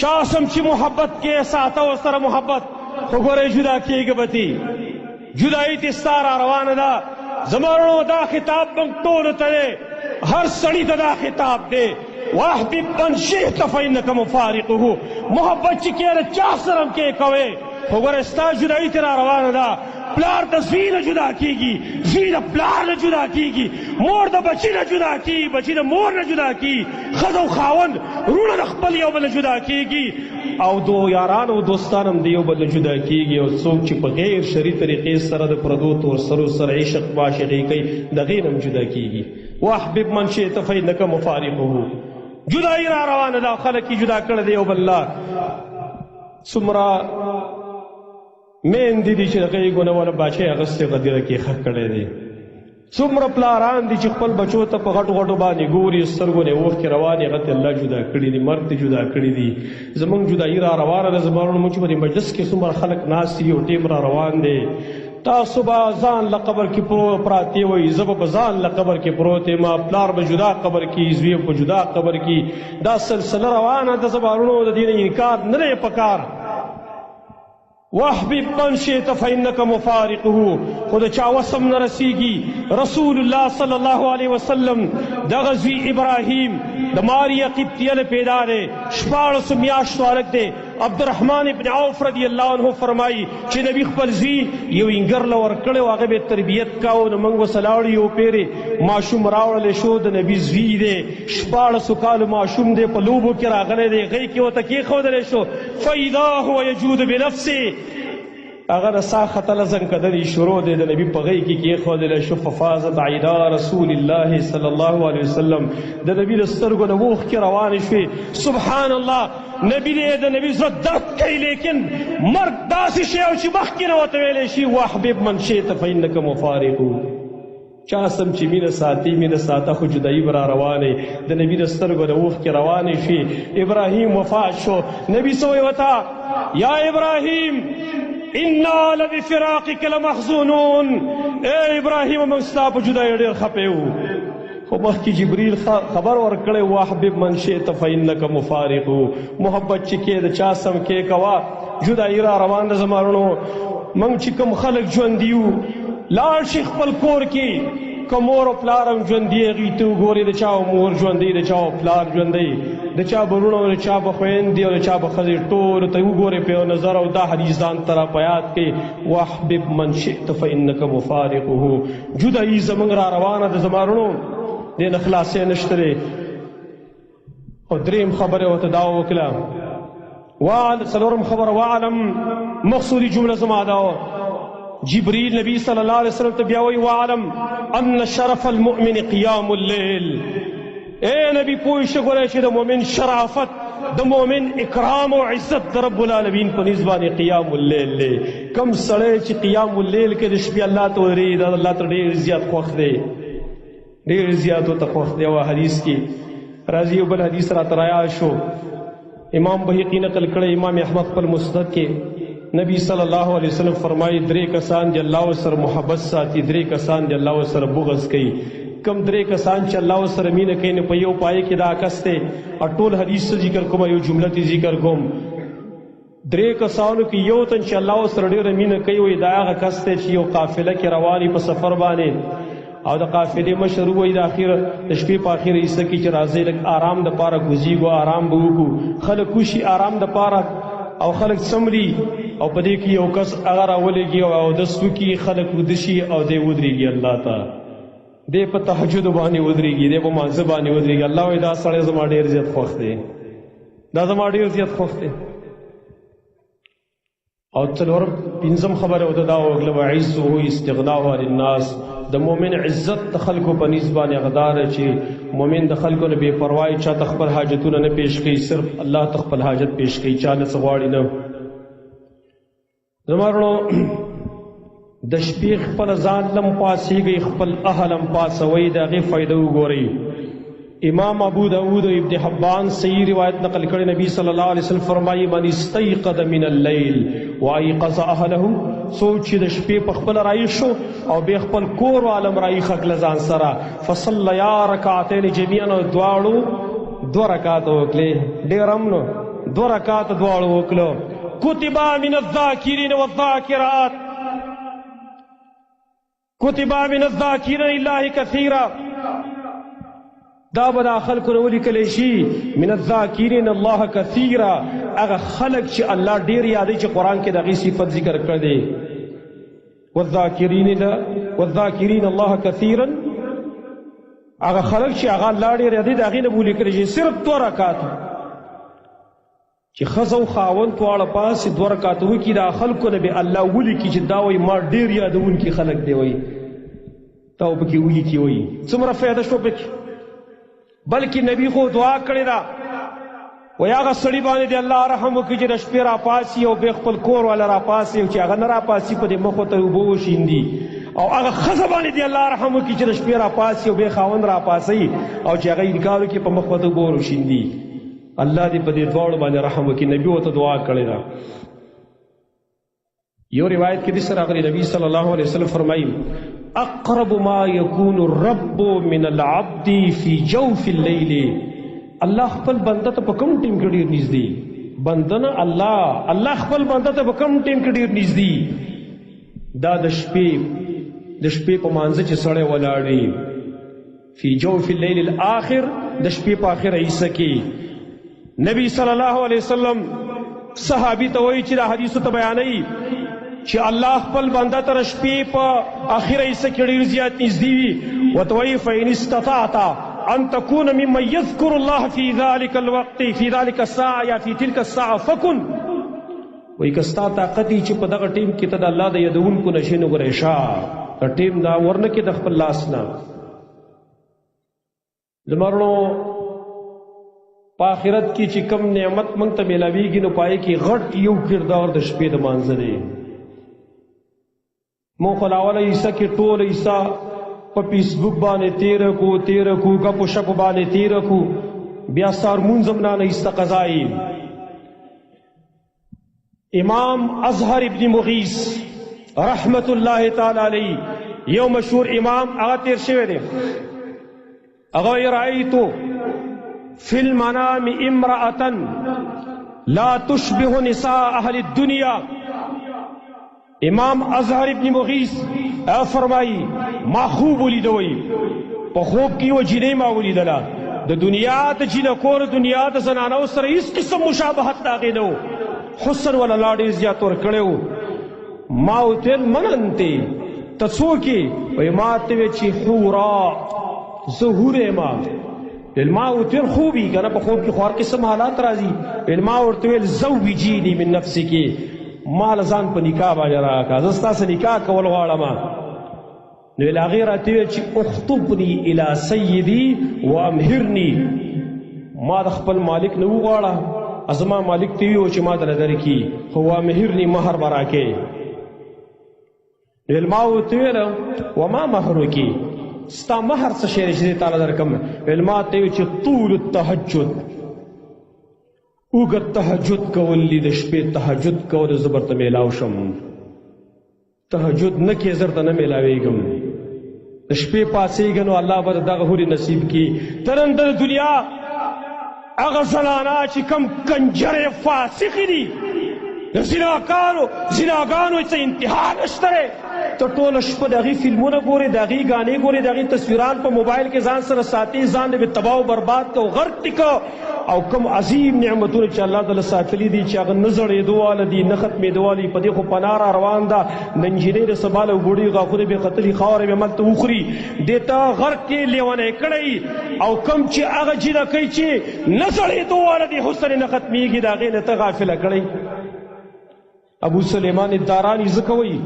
چاسم چې محبت کې ساته ورسره محبت خو ګورئ جدا کېږه به تی جدایي دې ستا را روانه ده زما وروڼو دا خطاب موږ ټولو ته دی هر سړي ته دا خطاب دی واحبب من شئت فإنک مفارقه محبت چې کې د چا سره هم کې کوې خو ګوره ستا جدایي ترې را روانه ده پلار د زوی نه جدا کېږي زوی د پلار نه جدا کېږي مور د بچي نه جدا کېږي بچي د مور نه جدا کېږي ښځه او خاوند وروڼه د خپل یو بل نه جدا کېږي او دو یاران او دوستان هم د یو بل نه جدا کېږي او څوک چې په غیر شرعي طریقې سره د پردو تورسرو سره عشق معاشقې کوي د هغې نه هم جدا کېږي واحبب من شئت فإنک مفارقه جدایي را روانه ده خلک یې جدا کړی دی یو بل نه څومره میندې دي چې د هغې ګونهوله باچۍ اغوستې غدیره کې ښخ کړی دی څومره پلاران دي چې خپل بچو ته په غټو غټو باندې ګوري سترګو نه اوښکې روانې هغه ته الله جدا کړي دي مرګ ته جدا کړي دي زموږ جدایي را روانه ده زما وروڼو موږ چې په دې مجلس کې څومره خلک ناست دي یو ټیم را روان دی تاسو به ځان له قبر کې پراته وئ زه به ځان له قبر کې پروت یم پلار به جدا قبر کې زوی به جدا قبر کې دا سلسله روانه ده زما وروڼو د دې نه انکار نه دی پکار واحبب من شئت فإنک مفارقه خو د چا وسم نه رسیږي رسول الله صلی الله علیه وسلم دغه زوی ابراهیم د ماریا قبطیه نه پیدا دی 14 میاشتو هلک دی عبدالرحمن ابن عوف رضی الله عنه فرمایي چې نبي خپل زوی یو انګر له ورکړی و هغه به یې تربیت کاو نو موږ ورسه لاړو یو پیرې ماشوم راوړلی شو د نبي زوی دی 14 کالو ماشوم دی په لوبو کې راغلی دی هغې کې ورته کېښودلی شو فاذا هو یجود بنفسه هغه د سا ختله زنکدنې شروع دی د نبي په غۍ کې کېښودلی شو ففاضت عینا رسول الله صلی الله علیه وسلم د نبي د سترګو نه اوښکې روانې شوې سبحان الله نبي دی د نبي زړه درد کوي لیکن مرګ داسې شی او چې مخکې نه ورته ویلی شي واحبب من شئت فإنک مفارقه چا سم چې مینه ساتي مینه ساته خو جدایي به را روانې د نبي د سترګو نه اوښکې روانې شوې ابراهیم وفات شو نبي څه وایي ورته یا ابراهیم انا لبفراقک لمحزونون اے ابراهیم موږ ستا په جدایۍ ډېر خفه یو خو مخکې جبریل خبر ورکړی واحبب من شئت فإنک مفارقه محبت چې کې د چا سم کې کوه جدایي را روان ده زما وروڼو موږ چې کوم خلک ژوندي یو لاړ شي خپل کور کې که مور او پلار هم ژوندي هغوی ته وګورې د چا مور ژوندی د چا پلار ژوندی د چا به وروڼه د چا به خویندې او د چا به ښځې ټولو ته وګورې په یو نظر او دا حدیث ځان ته را په یاد کړې واحبب من شئت فإنک مفارقه جدایي زموږ را روانه ده زما وروڼو دې نه خلاصې نشته دی او دریم خبره ورته دا وکړه څلورم خبره واعلم مقصودي جمله زما دا جبریل نبی صلی الله علیه وسلم ته بیا وایي واعلم ان شرف المؤمن قیام الليل اے نبی پوه شه ګوره چې د مؤمن شرافت د مؤمن اکرام او عزت د رب العالمین په نسبت باندې قیام الليل دی کم سړی چې قیام الليل کې د شپې الله ته ودرېږي دا الله ته ډېر زیات خوښ دی ډېر زیات ورته خوښ دی او حدیث کې راځي یو بل حدیث راته رایاد شو امام بهقي نقل کړی امام احمد خپل مسند کې نبی صلی الله علیه وسلم فرمایي درې کسان چې الله ورسره محبت ساتي درې کسان چې الله ورسره بغض کوي کم درې کسان چې الله ورسره مینه کوي نو په یو پای کې دا عکس دی ټول حدیث ذکر کوم یو جمله تی ذکر کوم درې کسانو کې یو تن چې الله ورسره ډېره مینه کوي وایي دا هغه کس دی چې یو قافله کې رواني په سفر باندې او د قافلې مشر وایي د اخر د شپې په اخر حصه کې چې راځئ لږ آرام دپاره کوزیږو آرام به وکړو خلک وشي آرام دپاره او خلک څمري او په دې کې یو کس هغه راولېږي او اودس وکړي خلک وده شي او دی ودرېږي الله ته دی په تهجد باندې ودرېږي دی په مانځه باندې ودرېږي الله وایي دا سړی زما ډېر زیات خوښ دی دا زما ډېر زیات خوښ دی او څلورم پنځم خبره ورته دا وکړله وعزه استغناه عن الناس د مؤمن عزت د خلکو په نسبت باندې هغه دا ده چې مؤمن د خلکو نه بې پروایي چا ته خپل حاجتونه نه پیش کوي صرف الله ته خپل حاجت پیش کوي چا نه څه غواړي نه زما وروڼو د شپې خپل ځان لم پاسېږئ خپل اهل هم پاسوئ د هغې فایده وګورئ امام ابو داود و ابن حبان صحیح روایت نقل کړی نبی صلی الله علیه وسلم فرمایي من استيقظ من الليل وایقظ اهله څوک چې د شپې په خپله رایښ شو او بیا خپل کور والم رایښ کړله ځان سره فصلیا رکعتین جمیعا دواړو دوه رکعاته وکړې ډېر هم نو دو رکعات دواړو وکړو. کتب من الذاکرین والذاکرات، کتب من الذاکرین الله کثیرا، دا به دا خلکو نه ولیکلی شي من الذاکرین الله کثیرا، هغه خلک چې الله ډېر یادوي چې قرآن کې د هغې صفت ذکر کړی دی. والذاکرین الله کثیرا، هغه خلک چې هغه الله ډېر یادوي د هغې نه به ولیکلی شي. صرف 2 رکعات چې ښځه او خاوند دواړه پاسې 2 رکعات وکړي، دا خلکو نه به الله ولیکي چې دا وایي ما ډېر یادونکي خلک دی، وایي دا به پکې ولیکي، وایي څومره فایده شو پکې. بلکې نبی خو دعا کړې ده وایي هغه سړي باندې د الله رحم وکړي چې د شپې راپاسي او بیا خپل کور والا راپاسي، او چې هغه نه راپاسي په دې مخ ورته اوبه وشیندي، او هغه ښځه باندې د الله رحم وکړي چې د شپې راپاسي او بیا خاوند راپاسي، او چې هغه انکار وکړي په مخ ورته اوبه وشیندي. الله دې په دې دواړو باندې رحم وکړي. نبي ورته دعا کړې ده. یو روایت کې داسې راغلی، نبي صلی الله علیه وسلم فرمایي اقرب ما یکون الرب من العبد فی جوف اللیل، الله خپل بنده ته په کوم ټیم کې ډېر نږدې، بنده نه الله خپل بنده ته په کوم ټیم کې ډېر نږدې، دا د شپې په مانځه چې سړی ولاړ وي، فی جوف اللیل الاخر، د شپې په آخره حصه کې. نبی صلی الله علیه وسلم صحابي ته وایي چې دا حدیثو ته بیانوي چې الله خپل بنده ته شپې په آخره حصه کې ډېر زیات نږدې وي. ورته وایي فإن استطعت أن تكون ممن يذكر الله في ذلك الوقت في ذلك الساعة یا في تلك الساعة فكن، وایي که ستا طاقت وي چې په دغه ټیم کې ته د الله د یادونکو نه شې، نو ګورې شه د ټیم دا ورنه کې د خپل لاس نه. زما وروڼو په آخرت کې چې کم نعمت موږ ته میلاویږي نو پای کې غټ یو کردار د شپې د مانځه دی. مو خو لاوله عیسه کې ټول عیسه په فیسبوک باندې تیر کو ګپ و شپ باندې تیر کو، بیا سار مونځ هم نه ایسته قضایي. امام اظهر ابن مغیث رحمت الله تعالی علیه، یو مشهور امام، هغه تیر شوی دی. هغه رأیتو فی المنام امرأة لا تشبه نساء اهل الدنیا. امام اظهر ابن مغیث فرمائی ما خوب ولیدوئی، په خوب کې یوه جینۍ ما ولیدله، د دنیا د جینکو د دنیا د زنانو سره هېڅ قسم مشابهت د هغې نه و، حسن ولا لا ډېر زیات ورکړی و. ما ورته ویل من انتې، ته څوک یې؟ وایي ما ورته ویل چې حورا، زه حور یم. ویل ما ورته ویل خوب یي که نه، په خوب کې خو هر قسم حالات راځي. ویل ما ورته ویل زوجیني من نفسک، ما له ځان په نکاح باندې راکړه، زه ستاسې نکاح کول غواړم. نو ویل هغې راته ویل چې اخطبني الی سیدي وامهرني، ما د خپل مالک نه وغواړه، زما مالک ته ویو چې ما دله درکړي، خو وامهرني مهر به راکې. ویل ما ورته ویل وما مهرکې، ستا مهر څه شی دی چې دې تاله درکړم؟ ویل ما ته ویل چې طول التهجد، اوږد تهجد کول دي، د شپې تهجد کول زه برته میلاو شم. تهجد نه کې زه درته نه میلاویږم، د شپې پاڅېږه نو الله به دغه هورې نصیب کړي. ته نن د دنیا هغه زنانه چې کم کنجرې فاسقې دي، د زناګانو څه انتها نشته دی، ته ټوله شپه د هغې فلمونه ګورې، د هغې ګانې ګورې، د هغې تصویران په موبایل کې ځان سره ساتې، ځان دې تباه او برباد که او غرق دې که. او کوم عظیم نعمتونه چې الله تعالی ساتلي دي چې هغه نه زړېدو واله دي، نه ختمېدو واله دي، په دې خو پناه را روان ده. د نجلۍ د سبا له بوډۍ غاښونه به ختلي، خاوره به ملته وخوري، دې ته غرق کې لیونی کړی. او کوم چې هغه جینکۍ چې نه زړېدو واله دي، حسن نه ختمېږي، د هغې نه ته غافله کړی. ابو سلیمان الدارانی ځکه وایي،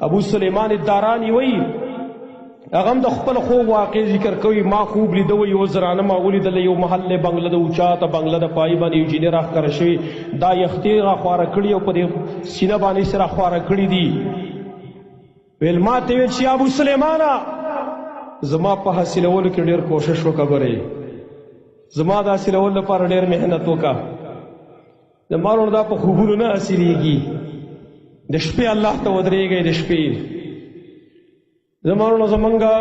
ابو سلیمان الدارانی وایي هغه هم د خپل خوب واقع ذکر کوي. ما خوب لیده وایي یوه زنانه ما ولیدله، یو محل بنګله د اوچاته بنګله د پای باندې یو جینۍ راښکاره شوې، دا یختې راخواره کړي او په دې سینه باندې یې راخواره کړي دي. ویل ما ته ویل چې ابو سلیمانه زما په حاصلولو کې ډېر کوشش وکړه، ګورې زما د حاصلولو لپاره ډېر محنت وکړه. د مالونو دا په خوبونو نه حاصلېږي، د شپې الله ته ودرېږئ. د شپې زمانو زمونږه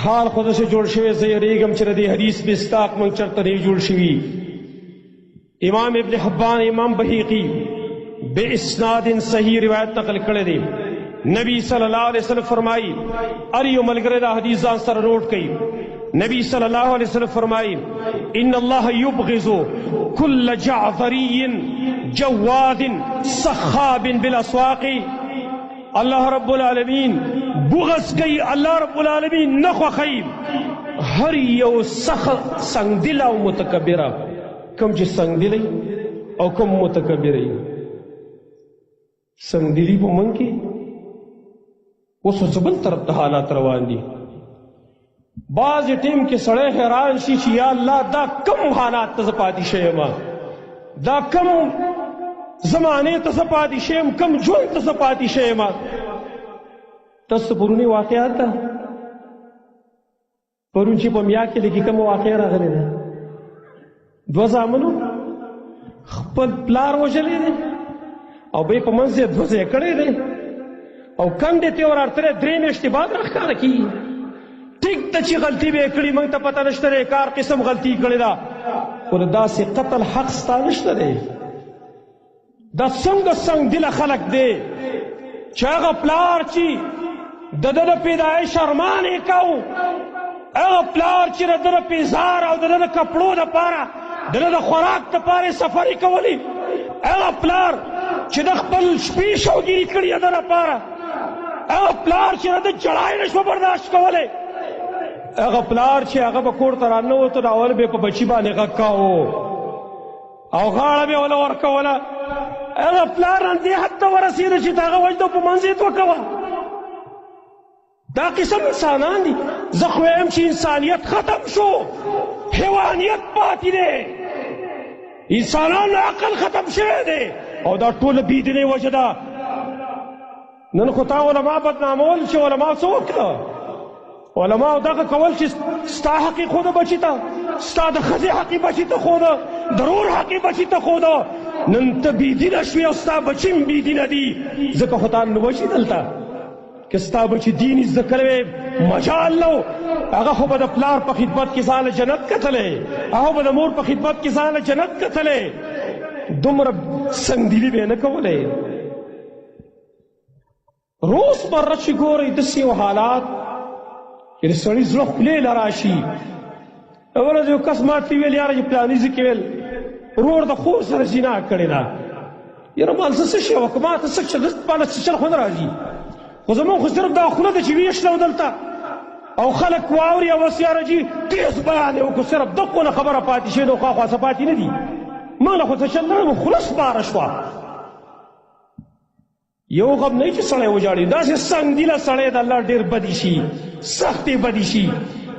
حال خو داسې جوړ شوی، زه یېرېږم چې د دې حدیث مصداق موږ چېرته نه جوړ شوي. امام ابن حبان امام بحیقی بے اسناد صحیح روایت نقل کړی دی نبی صلی اللہ علیہ وسلم فرمائی اریو ملګری دا حدیث ځان سره نوٹ کړئ نبی صلی اللہ علیہ وسلم فرمائی ان اللہ یبغض کل جعفری جواد سخاب بالاسواق اللہ رب العالمین بغض کئی اللہ رب العالمین نخوخی ہر یو سنگ دل او متکبرہ کم چی سنگ دلی او کم متکبری سنگ دلی پا من کی وہ سوچبل طرف تا حالات روان دی بعض ٹیم کے سڑے حیران شی چی یا اللہ دا کم حالات تزپاتی شیما دا کم زمانے تزپاتی شیم کم جون تزپاتی شیما تس پرونی واقعات تا پرون چی پا میا کے لکی کم واقع را غلی دا دو زامنو خپل پلار وجلی دے او بے پا منزی دو زیکڑے دے او کنڈے تیور ارترے درین اشتباد رکھا رکی ٹھیک تا چی غلطی بے کڑی منگ تا پتا نشترے کار قسم غلطی کڑی دا اور دا سی قتل حق ستا نشترے دا سنگ سنگ دل خلق دے چاگا پلار چی دا دا پیدایش ارمان ایکاو اگا پلار چی دا دا پیزار او دا دا کپڑو دا پارا دا دا خوراک دا پارے سفری کولی اگا پلار چی دا خپل شپیش او گیری کڑی دا دا پارا اگا پلار چی دا جڑائی نشو برداشت کولے اگا پلار چی اگا با کور ترانو تو دا اول بے پا بچی بانے غکاو او غاڑا بے اولا ورکولا اگا پلار اندی حد تا ورسید چی تا اگا وجدو پا منزید وکوا دا قسم انسانان دی زخویم چی انسانیت ختم شو حیوانیت پاتی دے انسانان عقل ختم شوے دے او دا طول بیدنے وجدا نن خطا علماء بدنامول چی علماء سوکتا علماء دا کول چی ستا حقی خود بچی تا ستا دا خزی حقی بچی تا خود ضرور حقی بچی تا خود نن تا بیدین شوی او ستا بچیم بیدین دی زکا خطا نوشی دلتا کہ ستا بچی دین ذکروے مجال لو اگا خو بدا پلار پا خدمت کسان جنت کتلے اگا بدا مور پا خدمت کسان جنت کتلے دمر سنگ دیلی بے نکولے روز پر رچی گو رئی دسی و حالات یعنی سڑی زلخ لے لراشی اولا جو کس ماتی ویل یارا جی پلانی زکیویل رور دا خور سر زنا کردی دا یارا مال سسشی وکمات سکشا دست پانا سشل خون راجی خو زمان خو صرف دا خونه ده چې ویش لو دلته او خلک واوري او اوس یاره جي تیز بیان یې وکړو صرف دقونه خبره پاتې شوې ده خو خوا څه پاتې نه دي ما له خو څه چل نه خوله سپاره شوه یو غم نه چې سړی وجاړي داسې سنګ دیله سړی د الله ډېر بدي شي سختې بدي شي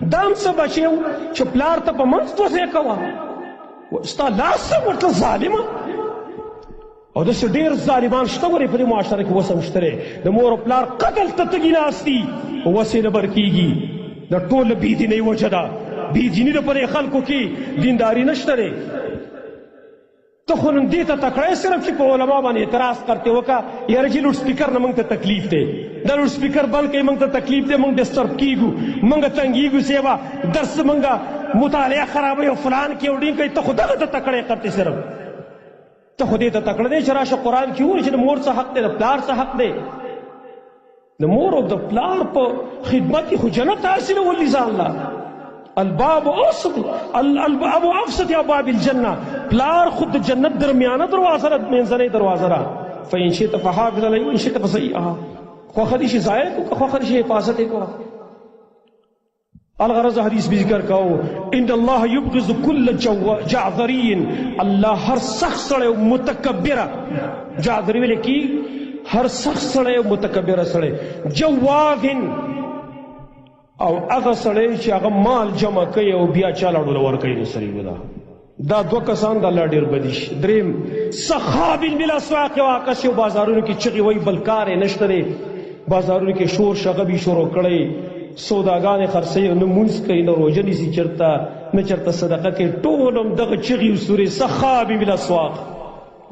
دا هم څه بچی و چې پلار ته په منځ دوسې کوه ستا لاس څه ورته ظالمه او داسې ډېر ظالمان شته ورې په دې معاشره کې اوس هم شته دی د مور او پلار قتل ته تږي ناست دي اوس یې نه برکېږي د ټوله بېدینۍ وجه ده بېدیني د په دې خلکو کې دینداري نشته دی ته خو نن دې ته تکړه صرف چې په علما باندې اعتراض کرتے وکړه یاره چې لوډ سپیکر نه موږ ته تکلیف دی دا لوډ سپیکر بند کوي موږ ته تکلیف دی موږ ډسټرب کېږو موږ تنګېږو سیوا درس موږ مطالعه خرابوي او فلان کې او ډین کوي ته خو دغه ته تکړه کرتے صرف ته خو دې ته تکړه دی چې راشه قرآن کې وایي چې د مور څه حق دی د پلار څه حق دی د مور او د پلار په خدمت کې خو جنت حاصلولی ځان له الباب اوسط الباب اوسط ابواب الجنه پلار خود د جنت درمیانه دروازه ده منځنۍ دروازه ده فإن شئت فحافظ علیه وإن شئت فصیحها خواخه دې شي ضایع کړو خواخه دې شي حفاظت یې کړو الغرض حدیث بھی ذکر کہو ان اللہ یبغض کل جعذری اللہ ہر سخت سڑے متکبر جعذری میں لکھی ہر سخت سڑے متکبر سڑے جواد او اغا سڑے چی اغا مال جمع کئی او بیا چالاڑو لور کئی نسری ودا دا دو کسان دا اللہ دیر بدیش دریم سخابین بلا سواق واقعی و بازارون کی چغی وی بلکار نشترے بازارون کی شور شغبی شورو کڑے سوداگان خرڅي نه مونږ کوي نه روزه نیسي چرته نه چرته صدقه کوي ټول هم دغه چغې او سورې سخابي بالاسواق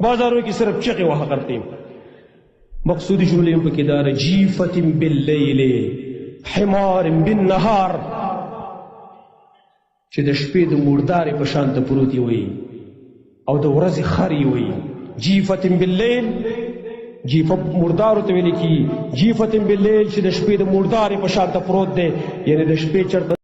بازارونو کې صرف چغې وهه کرتے مقصودی جملې هم پکې دا جیفة باللیل حمار بالنهار چې د شپې د مردارې په شان ته پروت وي او د ورځې خر یې وایي جیفة باللیل، جیفه مردارو ته ویل کېږي، جیفة باللیل چې د شپې د مردارې په شان ته پروت دی، یعنې د شپې چېرته